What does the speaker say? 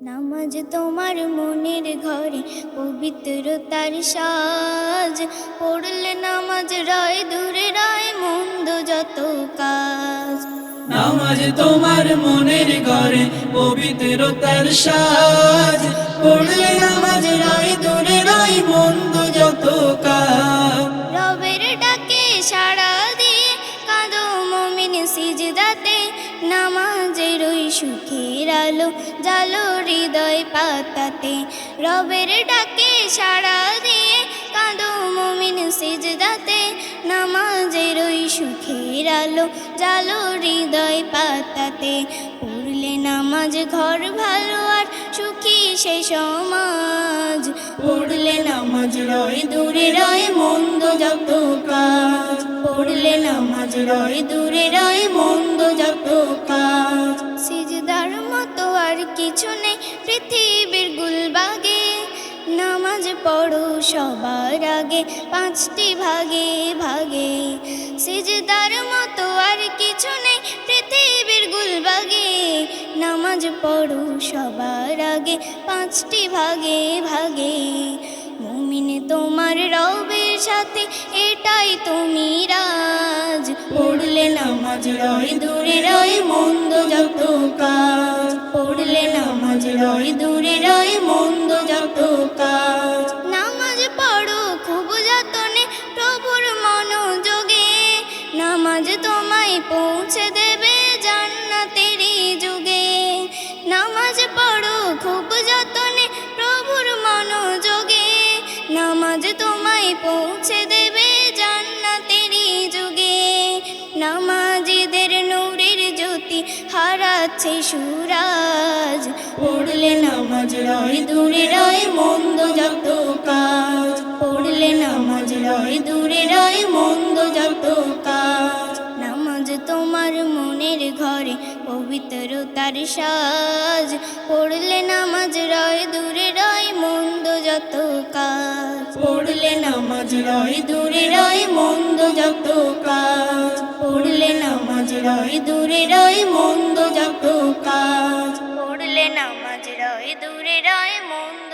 নামাজ তোমার মনের ঘরে পবিত্রতার সাজ, পড়লে নামাজ রায় দূরে রায় মন্দ যত কাজ। নামাজ তোমার মনের ঘরে পবিত্রতার সাজ, পড়লে নামাজ রায় দূরে রায় মন্দ যত কাজ। রবের ডাকে সাড়া দিয়ে কাঁদো মুমিন সিজদাতে, নামাজের ওই সুখের আলো জালো হৃদয় পাতাতে। রবের ডাকে সাড়া দিয়ে কাঁদো মুমিন সিজদাতে, নামাজের ওই সুখের আলো জালো হৃদয় পাতাতে। পড়লে নামাজ ঘর ভালো আর সুখী সে সমাজ, পড়লে নামাজ রয় দূরে রয় মন্দ যত কাজ, পড়লে নামাজ রয় দূরে রয় মন্দ যত কাজ। সিজদার মতো আর কিছু নেই পৃথিবীর গুলবাগে, নামাজ পড়ো সবার আগে পাঁচটি ভাগে ভাগে। সিজদার মতো আর কিছু নেই পৃথিবীর গুলবাগে, নামাজ পড়ো সবার আগে পাঁচটি ভাগে ভাগে। মুমিন তোমার রবের সাথে এটাই তো মিরাজ, পড়লে নামাজ রয় দূরে রয় মন্দ যত কাজ, পড়লে নামাজ রয় দূরে রয় মন্দ যত কাজ। নামাজ পড়ো খুব যতনে প্রভুর মনোযোগে, নামাজ তোমায় পৌঁছে দেবে জান্নাতের যুগে। নামাজ পড়ো খুব যতনে প্রভুর মনোযোগে, নামাজ তোমায় পৌঁছে দেবে জান্নাতের যুগে। নামাজীদের নূরের জ্যোতি হারাচ্ছে সুরাজ, পড়লে নামাজ রয় দূরে রয় মন্দ যত কাজ, পড়লে নামাজ রয় দূরে রয় মন্দ যত কাজ। নামাজ তোমার মনের ঘরে পবিত্রতার সাজ, পড়লে নামাজ রয় দূরে রয় মন্দ যত কাজ। পড়লে নামাজ রয় দূরে রয় মন্দ যত কাজ, পড়লে নামাজ রয় দূরে রয় মন্দ যত কাজ। পড়লে নামাজ রয় দূরে রয় মন্দ